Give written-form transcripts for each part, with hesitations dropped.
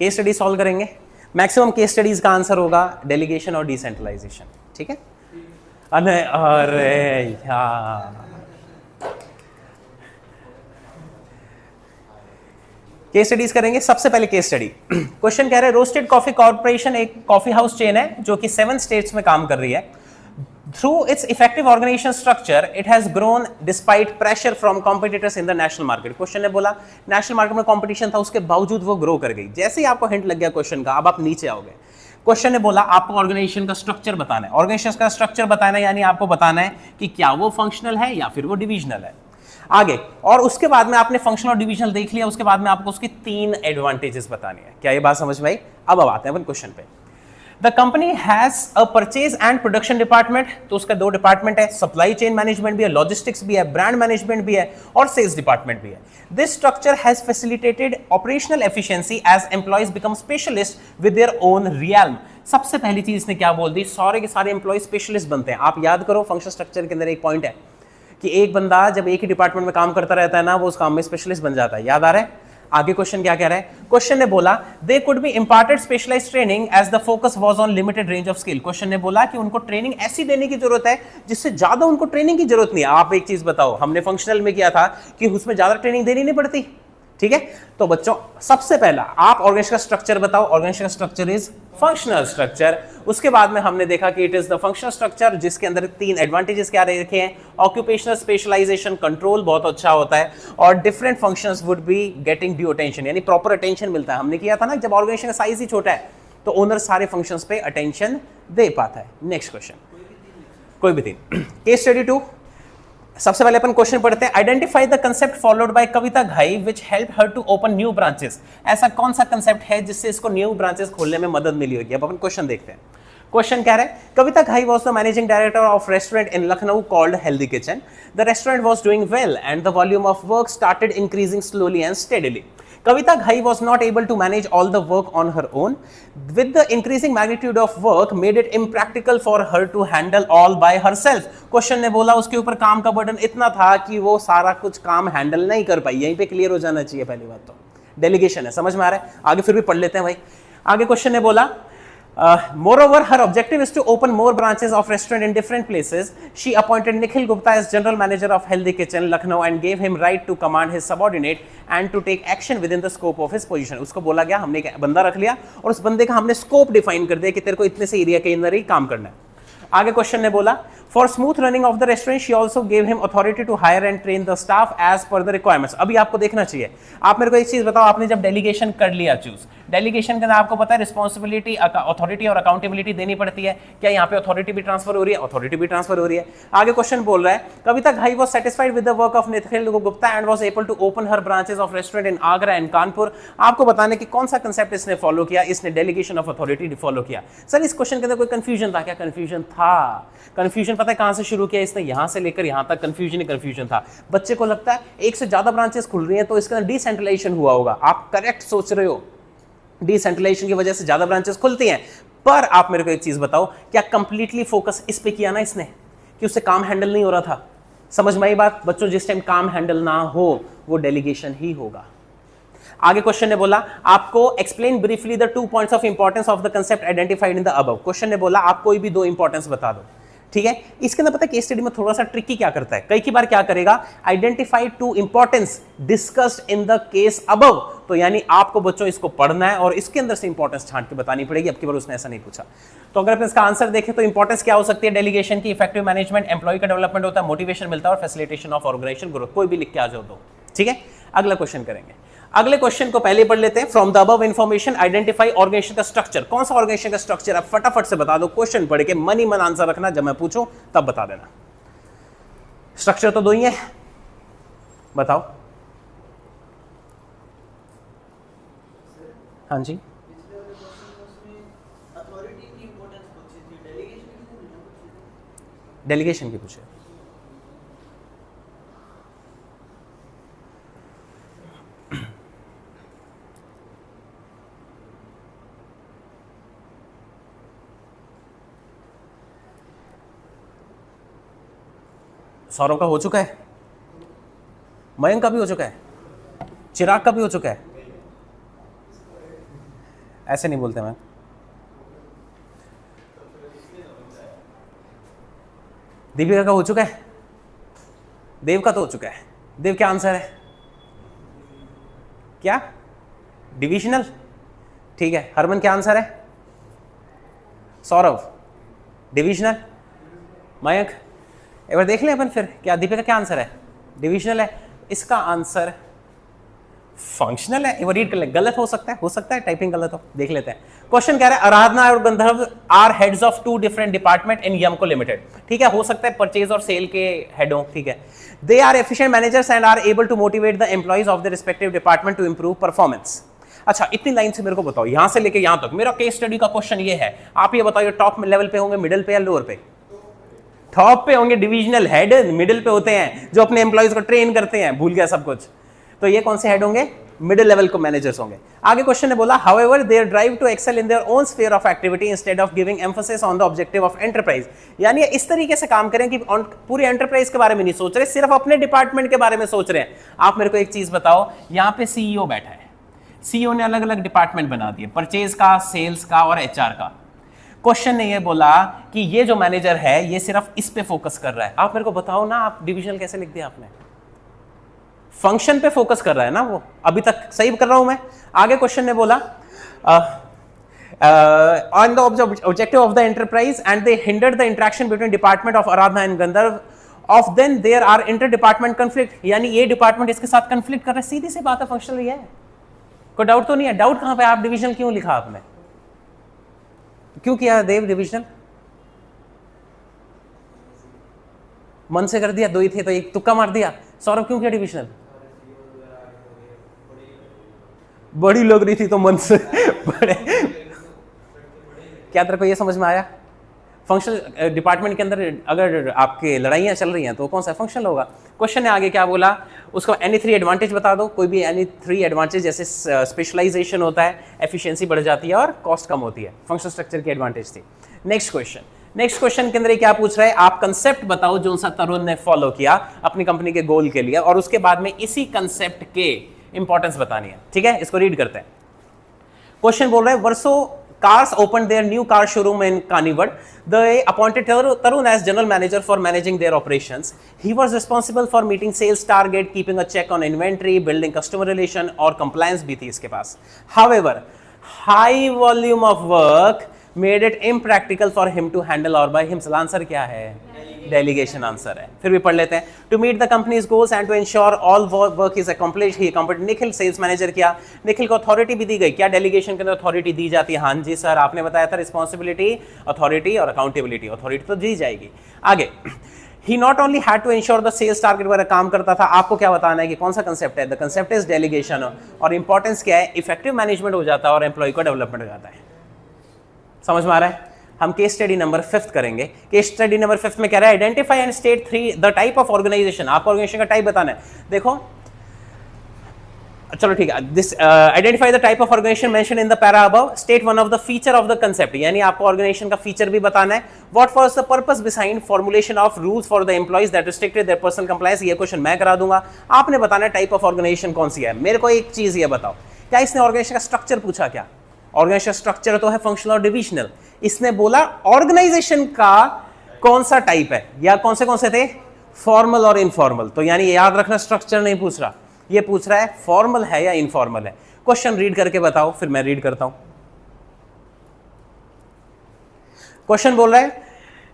Case study solve करेंगे। Maximum case studies का answer होगा डेलीगेशन और डिसेंट्रलाइजेशन, ठीक है। अरे यार, केस स्टडीज करेंगे। सबसे पहले केस स्टडी क्वेश्चन कह रहे हैं रोस्टेड कॉफी कॉर्पोरेशन एक कॉफी हाउस चेन है जो कि 7 स्टेट्स में काम कर रही है। Through its effective organization structure, it has grown despite pressure from competitors in the national market. Question ने बोला नेशनल मार्केट में कंपटीशन था, उसके बावजूद वो ग्रो कर गई। जैसे ही आपको हिंट लग गया क्वेश्चन का, अब आप नीचे आओगे। क्वेश्चन ने बोला आपको ऑर्गेनाइजेशन का स्ट्रक्चर बताना है। ऑर्गेनाइजेशन का स्ट्रक्चर बताना है यानी आपको बताना है कि क्या वो फंक्शनल है या फिर वो डिविजनल है। आगे और उसके बाद में आपने फंक्शनल और डिविजनल देख लिया, उसके बाद में आपको उसके 3 एडवांटेजेस बताने हैं। क्या ये बात समझ में आई? अब आते हैं अपन क्वेश्चन पे। The company has a purchase and production department, तो उसका 2 डिपार्टमेंट है, सप्लाई चेन मैनेजमेंट भी है, लॉजिस्टिक्स भी है, ब्रांड मैनेजमेंट भी है और सेल्स डिपार्टमेंट भी है। This structure has facilitated operational efficiency as employees become specialist with their own realm. सबसे पहली चीज ने क्या बोल दी, सारे के सारे एम्प्लॉय स्पेशलिस्ट बनते हैं। आप याद करो फंक्शन स्ट्रक्चर के अंदर एक पॉइंट है कि एक बंदा जब एक ही डिपार्टमेंट में काम करता रहता है ना, वो उस काम में स्पेशलिस्ट बन जाता है। याद आ रहा है? आगे क्वेश्चन क्या कह रहा है? क्वेश्चन ने बोला they could be imparted specialized training as the focus was on limited range of skill. Question ने बोला कि उनको ट्रेनिंग ऐसी देने की जरूरत है जिससे ज्यादा उनको ट्रेनिंग की जरूरत नहीं है। आप एक चीज बताओ, हमने फंक्शनल में किया था कि उसमें ज्यादा ट्रेनिंग देनी नहीं पड़ती, ठीक है। तो बच्चों सबसे पहला आप ऑर्गेनाइजेशन का स्ट्रक्चर बताओ। ऑर्गेनाइजेशन का स्ट्रक्चर इज फंक्शनल स्ट्रक्चर। उसके बाद में हमने देखा कि it is the functional structure जिसके अंदर 3 एडवांटेजेस क्या रखे हैं। ऑक्यूपेशनल स्पेशलाइजेशन, कंट्रोल बहुत अच्छा होता है और different functions would be getting due attention, यानी प्रॉपर अटेंशन मिलता है। हमने किया था ना जब ऑर्गेनाइजेशन का साइज ही छोटा है तो ओनर सारे फंक्शंस पे अटेंशन दे पाता है। नेक्स्ट क्वेश्चन, कोई भी 3। Case study 2। सबसे पहले अपन क्वेश्चन पढ़ते हैं। Identify the concept followed by Kavita Ghai which help her to open new branches. ऐसा कौन सा कंसेप्ट है जिससे इसको न्यू ब्रांचेस खोलने में मदद मिली होगी? अब अपन क्वेश्चन देखते हैं। क्वेश्चन क्या है? कविता घाई was the managing director of restaurant in Lucknow called Healthy Kitchen. The restaurant was doing well and the volume of work started increasing slowly and steadily. Kavita Ghai was not able to manage all the work on her own. With the increasing magnitude of work, made it impractical for her to handle all by herself. Question ने बोला उसके ऊपर काम का burden इतना था कि वो सारा कुछ काम हैंडल नहीं कर पाई। यहीं पे क्लियर हो जाना चाहिए पहली बात तो। डेलीगेशन है, समझ में आ रहा है? आगे फिर भी पढ़ लेते हैं भाई। आगे क्वेश्चन ने बोला moreover, her objective is to open more branches of restaurant in different places. She appointed Nikhil Gupta as general manager of Healthy Kitchen, Lucknow, and gave him right to command his subordinate and to take action within the scope of his position. उसको बोला गया हमने एक बंदा रख लिया और उस बंदे का हमने स्कोप डिफाइन कर दिया कि तेरे को इतने से एरिया के अंदर ही काम करना है। आगे क्वेश्चन ने बोला for smooth running of the restaurant she also gave him authority to hire and train the staff as per the requirements. अभी आपको देखना चाहिए। आप मेरे को एक चीज बताओ, आपने जब डेलीगेशन कर लिया चूज, डेलीगेशन के अंदर आपको पता है रिस्पॉन्सिबिलिटी, अथॉरिटी और अकाउंटेबिलिटी देनी पड़ती है। क्या यहाँ पे अथॉरिटी भी ट्रांसफर हो रही है? अथॉरिटी भी ट्रांसफर हो रही है। आगे क्वेश्चन बोल रहा है Kavita Ghai was satisfied with the work of Nikhil Gupta and was able to open her branches of restaurant in Agra and Kanpur. आपको बताने कि कौन सा कंसेप्ट इसने फॉलो किया? इसने डेलीगेशन ऑफ अथॉरिटी फॉलो किया। सर इस क्वेश्चन के अंदर कोई कंफ्यूजन था क्या? कंफ्यूजन था। कंफ्यूजन पता है कहां से शुरू किया इसने? यहां से लेकर यहां तक कंफ्यूजन ही कंफ्यूजन था। बच्चे को लगता है एक से ज्यादा ब्रांचेस खुल रही हैं तो इसके अंदर डिसेंट्रलाइजेशन हुआ होगा। आप करेक्ट सोच रहे हो, डिसेंट्रलाइजेशन की वजह से ज्यादा ब्रांचेस खुलती हैं। पर आप मेरे को एक चीज बताओ, क्या कंप्लीटली फोकस इस पे किया ना इसने कि उससे काम हैंडल नहीं हो रहा था? समझ में आई बात? बच्चों जिस टाइम काम हैंडल ना हो वो डेलीगेशन ही होगा। आगे क्वेश्चन ने बोला आपको explain briefly the 2 points of importance of the concept identified in the above. Question ने बोला आप कोई भी 2 इंपॉर्टेंस बता दो, ठीक है। इसके अंदर पता है केस स्टडी में थोड़ा सा ट्रिकी क्या करता है, कई बार क्या करेगा, identify 2 importance discussed in the case above. तो यानी आपको बच्चों इसको पढ़ना है और इसके अंदर से इंपॉर्टेंस छांट के बतानी पड़ेगी। अब की बार उसने ऐसा नहीं पूछा। तो अगर अपन इसका आंसर देखें तो इंपॉर्टेंस क्या हो सकती है डेलीगेशन की? इफेक्टिव मैनेजमेंट, एम्प्लॉय का डेवलपमेंट होता है, मोटिवेशन मिलता है और फैसिलिटेशन ऑफ ऑर्गेनाइजेशन ग्रोथ। कोई भी लिख के आ जाओ तो, ठीक है। अगला क्वेश्चन करेंगे। अगले क्वेश्चन को पहले पढ़ लेते हैं। From the above information identify organization का स्ट्रक्चर। कौन सा ऑर्गेनाइजेशन का स्ट्रक्चर? आप फटाफट से बता दो। क्वेश्चन पढ़ के मन ही मन आंसर रखना, जब मैं पूछूं तब बता देना। स्ट्रक्चर तो 2 ही है, बताओ। हाँ जी, डेलीगेशन की पूछे। सौरभ का हो चुका है, मयंक का भी हो चुका है, चिराग का भी हो चुका है। ऐसे नहीं बोलते मैं। दीपिका का हो चुका है, देव का तो हो चुका है। देव क्या आंसर है? क्या? डिविजनल। ठीक है, हरमन क्या आंसर है? सौरभ डिविजनल। मयंक एक बार देख लें अपन फिर, क्या दीपिका क्या आंसर है? डिविजनल है। इसका आंसर फंक्शनल है। एक बार रीड कर ले, गलत हो सकता है टाइपिंग गलत हो, देख लेते हैं। क्वेश्चन कह रहा है आराधना और Gandharva are heads of 2 different department in Yamko limited. ठीक है, हो सकता है परचेज और सेल के हेड हो। ठीक है, they are efficient managers and are able to motivate the employees of the respective department to improve performance. अच्छा, इतनी लाइन से मेरे को बताओ, यहां से लेके यहां तक मेरा केस स्टडी का क्वेश्चन ये है, आप ये बताओ टॉप लेवल पे होंगे, मिडिल पे या लोअर पे? टॉप पे होंगे। डिविजनल हेड मिडिल पे होते हैं, जो अपने एम्प्लॉइज को ट्रेन करते हैं। भूल गया सब कुछ, तो ये कौन से हेड होंगे? मिडिल लेवल को मैनेजर्स होंगे। आगे क्वेश्चन ने बोला however their drive to excel in their own sphere of activity instead of giving emphasis on the objective of enterprise. यानी इस तरीके से काम करें कि पूरी एंटरप्राइज के बारे में नहीं सोच रहे, सिर्फ अपने डिपार्टमेंट के बारे में सोच रहे हैं। आप मेरे को एक चीज बताओ, यहाँ पे सीईओ बैठा है, सीईओ ने अलग अलग डिपार्टमेंट बना दिए, परचेज का, सेल्स का और एचआर का। क्वेश्चन ने ये बोला कि ये जो मैनेजर है ये सिर्फ इस पे फोकस कर रहा है। आप मेरे को बताओ ना, आप डिविजनल कैसे लिख दिया आपने? फंक्शन पे फोकस कर रहा है ना वो। अभी तक सही कर रहा हूं मैं। आगे क्वेश्चन ने बोला on the objective of the enterprise and they hindered the interaction between department of Aradhana and Gandharva of then there are inter department conflict. यानी ये डिपार्टमेंट इसके साथ कंफ्लिक्ट कर रहा है। सीधी सी बात है, फंक्शनल ही है, कोई डाउट तो नहीं है। डाउट कहां पे? आप डिविजनल क्यों लिखा आपने? क्यों किया देव डिविजनल? मन से कर दिया, दो ही थे तो एक तुक्का मार दिया। सौरभ क्यों किया डिविजनल? बड़ी लग रही थी तो मन से बड़े। क्या तेरे को ये समझ में आया? फंक्शनल डिपार्टमेंट के अंदर अगर आपके लड़ाइयां चल रही हैं तो कौन सा फंक्शनल होगा? क्वेश्चन ने आगे क्या बोला, उसको एनी 3 एडवांटेज बता दो। कोई भी एनी 3 एडवांटेज, जैसे स्पेशलाइजेशन होता है, एफिशिएंसी बढ़ जाती है और कॉस्ट कम होती है। फंक्शनल स्ट्रक्चर की एडवांटेज थी। नेक्स्ट क्वेश्चन के अंदर क्या पूछ रहा है, आप कंसेप्ट बताओ जो सा तरुण ने फॉलो किया अपनी कंपनी के गोल के लिए, और उसके बाद में इसी कंसेप्ट के इंपॉर्टेंस बतानी है। ठीक है, इसको रीड करते हैं। क्वेश्चन बोल रहा है verso Cars opened their new car showroom in Kanivad. They appointed Tarun as general manager for managing their operations. He was responsible for meeting sales target, keeping a check on inventory, building customer relation और compliance भी थी इसके पास. However, high volume of work made it impractical for him to handle all by himself. Answer क्या है? Delegation answer है। फिर भी पढ़ लेते हैं। To meet the company's goals and to ensure all work is accomplished ही कंप्लीटेड। निखिल सेल्स मैनेजर किया, निखिल को अथॉरिटी भी दी गई। क्या डेलीगेशन के अंदर अथॉरिटी दी जाती है? हाँ जी सर, आपने बताया था रिस्पॉन्सिबिलिटी, अथॉरिटी और अकाउंटेबिलिटी। अथॉरिटी तो दी जाएगी। आगे he not only had to ensure the sales target वगैरह काम करता था। आपको क्या बताना है कि कौन सा कंसेप्ट है? The concept is delegation. और इंपॉर्टेंस क्या है? इफेक्टिव मैनेजमेंट हो जाता है और एम्प्लॉय को डेवलपमेंट हो जाता है। समझ में आ रहा है? हम केस स्टडी नंबर 5 करेंगे। केस स्टडी नंबर 5 में कह रहा है identify and state 3 the type of organization. आपको ऑर्गेनाइजेशन का टाइप बताना है। देखो चलो ठीक है, this identify the type of organization mention in the para above, state one of the feature of the concept. यानी आपको ऑर्गेनाइजेशन का फीचर भी बताना है। What was the purpose behind formulation of rules for the employees that restricted their personal compliance. ये question मैं करा दूंगा। आपने बताना है टाइप ऑफ ऑर्गेनाइजेशन कौन सी है। मेरे को एक चीज ये बताओ, क्या इसने ऑर्गेनाइजेशन का स्ट्रक्चर पूछा? क्या ऑर्गेनाइजेशन स्ट्रक्चर तो है फंक्शनल और डिविजनल। इसने बोला ऑर्गेनाइजेशन का कौन सा टाइप है, या कौन से थे? फॉर्मल और इनफॉर्मल। तो यानी याद रखना, स्ट्रक्चर नहीं पूछ रहा, ये पूछ रहा है फॉर्मल है या इनफॉर्मल है। क्वेश्चन रीड करके बताओ, फिर मैं रीड करता हूं। क्वेश्चन बोल रहा है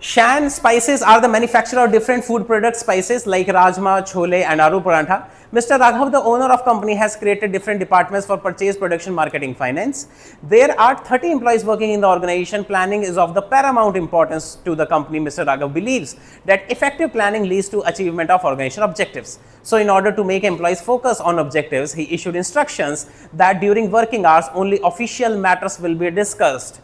Shan Spices are the manufacturer of different food product spices like rajma, chole and aloo parantha. Mr. Raghav, the owner of company, has created different departments for purchase, production, marketing, finance. There are 30 employees working in the organization. Planning is of the paramount importance to the company. Mr. Raghav believes that effective planning leads to achievement of organization objectives. So in order to make employees focus on objectives, he issued instructions that during working hours only official matters will be discussed.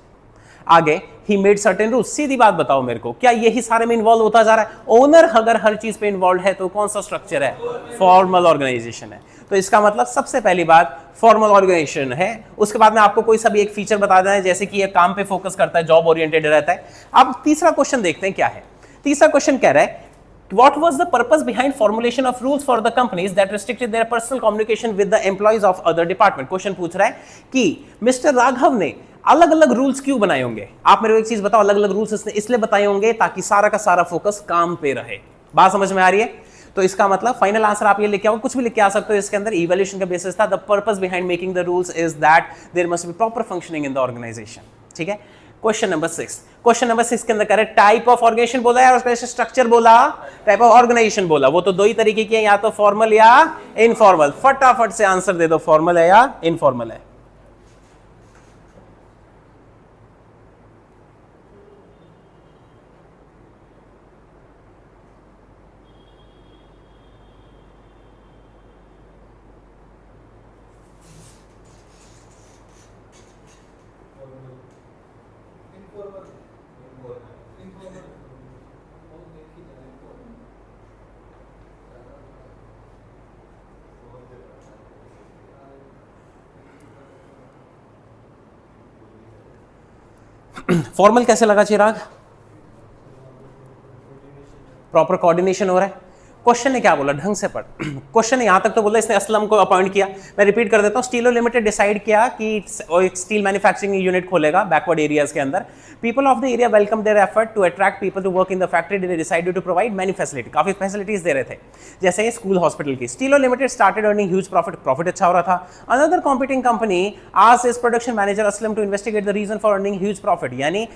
आगे he made certain rules. सीधी बात बताओ मेरे को, क्या यही सारे में involve होता जा रहा है? ओनर अगर हर चीज पे इन्वॉल्व है तो कौन सा स्ट्रक्चर है? फॉर्मल ऑर्गेनाइजेशन है। तो इसका मतलब सबसे पहली बात फॉर्मल ऑर्गेनाइजेशन है। उसके बाद में आपको कोई सा भी एक फीचर बता देना है, जैसे कि ये काम पे फोकस करता है, जॉब ओरिएंटेड रहता है। अब तीसरा क्वेश्चन देखते हैं क्या है। तीसरा क्वेश्चन कह रहा है What was the purpose behind formulation of rules for the companies that restricted their personal communication with the employees of other department? Question पूछ रहा है कि मिस्टर राघव ने अलग अलग रूल्स क्यों बनाए होंगे? आप मेरे को एक चीज बताओ, अलग अलग रूल्स इसलिए बताए होंगे ताकि सारा का सारा फोकस काम पे रहे। बात समझ में आ रही है? तो इसका मतलब फाइनल आंसर आप ये लिख के आओ, कुछ भी लिख के आ सकते हो इसके अंदर। इवैल्यूएशन का बेसिस था the purpose behind making the rules is that there must be proper functioning in the organization. ठीक है, क्वेश्चन नंबर 6। क्वेश्चन नंबर 6 के अंदर करें टाइप ऑफ ऑर्गेनाइजेशन बोला है और उसका स्ट्रक्चर बोला, टाइप ऑफ ऑर्गेनाइजेशन बोला। वो तो दो ही तरीके की है, या तो फॉर्मल या इनफॉर्मल। फटाफट से आंसर दे दो, फॉर्मल है या इनफॉर्मल है। फॉर्मल कैसे लगा चिराग? प्रॉपर कोऑर्डिनेशन हो रहा है। क्वेश्चन ने क्या बोला, ढंग से पढ़। क्वेश्चन ने यहां तक तो बोला इसने असलम को अपॉइंट किया। मैं रिपीट कर देता हूं, स्टीलो लिमिटेड डिसाइड किया कि एक स्टील मैन्युफैक्चरिंग यूनिट खोलेगा बैकवर्ड एरियाज के अंदर। People of the area welcome their effort to attract people to work in the factory. They decided to provide many facility, काफी फैसिलिटीज दे रहे थे, जैसे स्कूल, हॉस्पिटल की। Steelo limited started earning huge profit, profit अच्छा हो रहा था। Another competing company asked its production manager Aslam to investigate the reason for earning huge profit, यानी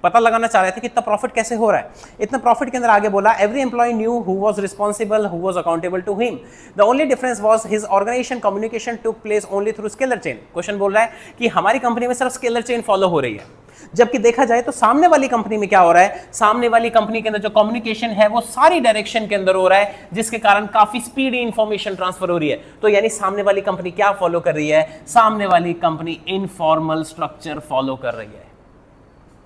पता लगाना चाह रहे थे कि इतना प्रॉफिट कैसे हो रहा है। इतना प्रॉफिट के अंदर आगे बोला every employee knew who was responsible, who was accountable to him. The only difference was his organization communication took place only through scalar chain. Question बोल रहा है कि हमारी कंपनी में सिर्फ स्केलर चेन फॉलो हो रही है, जबकि देखा जाए तो सामने वाली कंपनी में क्या हो रहा है, सामने वाली कंपनी के अंदर जो कम्युनिकेशन है वो सारी डायरेक्शन के अंदर हो रहा है, जिसके कारण काफी स्पीडी इंफॉर्मेशन ट्रांसफर हो रही है। तो यानी सामने वाली कंपनी क्या फॉलो कर रही है, सामने वाली कंपनी इनफॉर्मल स्ट्रक्चर फॉलो कर रही है।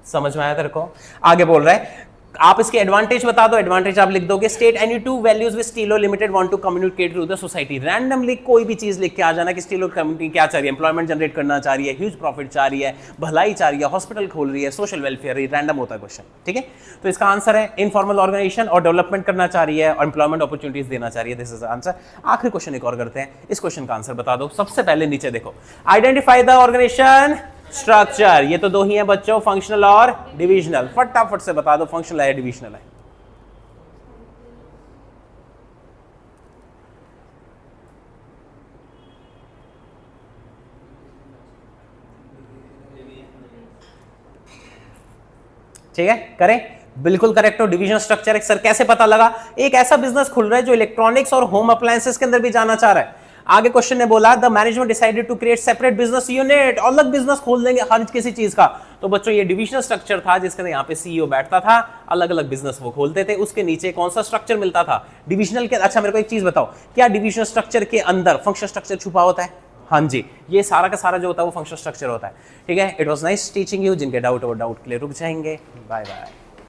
समझ में आया तेरे को? आगे बोल रहा है आप इसके एडवांटेज बता दो। एडवांटेज आप लिख दोगे state any two values with Steelo limited want to communicate to the society. Randomly कोई भी चीज लिख के आ जाना कि स्टीलो कंपनी क्या चाह रही है, एम्प्लॉयमेंट जनरेट करना चाह रही है, ह्यूज प्रॉफिट चाह रही है, भलाई चाह रही है, हॉस्पिटल खोल रही है, सोशल वेलफेयर, रैंडम होता है क्वेश्चन। ठीक है, तो इसका आंसर है इनफॉर्मल ऑर्गेनाइजेशन और डेवलपमेंट करना चाह रही है और एम्प्लॉयमेंट अपॉर्चुनिटीज देना चाह रही है। This is answer. आखिरी क्वेश्चन एक और करते हैं, इस क्वेश्चन का आंसर बता दो। सबसे पहले नीचे देखो, आइडेंटिफाई द ऑर्गेनाइजेशन स्ट्रक्चर। ये तो दो ही है बच्चों, फंक्शनल और डिविजनल। फटाफट से बता दो फंक्शनल है डिविजनल है। ठीक है, करें, बिल्कुल करेक्ट हो। डिवीजन स्ट्रक्चर सर कैसे पता लगा? एक ऐसा बिजनेस खुल रहा है जो इलेक्ट्रॉनिक्स और होम अप्लायंसेस के अंदर भी जाना चाह रहा है। आगे क्वेश्चन ने बोला the management decided to create separate business unit, अलग बिजनेस खोल देंगे हर किसी चीज का। तो बच्चों ये डिविजनल स्ट्रक्चर था जिसके अंदर यहाँ पे सीईओ बैठता था, अलग अलग बिजनेस वो खोलते थे, उसके नीचे कौन सा स्ट्रक्चर मिलता था डिविजनल के। अच्छा मेरे को एक चीज बताओ, क्या डिविजनल स्ट्रक्चर के अंदर फंक्शन स्ट्रक्चर छुपा होता है? हाँ जी, ये सारा का सारा जो होता है वो फंक्शन स्ट्रक्चर होता है। ठीक है, it was nice teaching you. जिनके डाउट और डाउट के लिए रुक जाएंगे। Bye bye.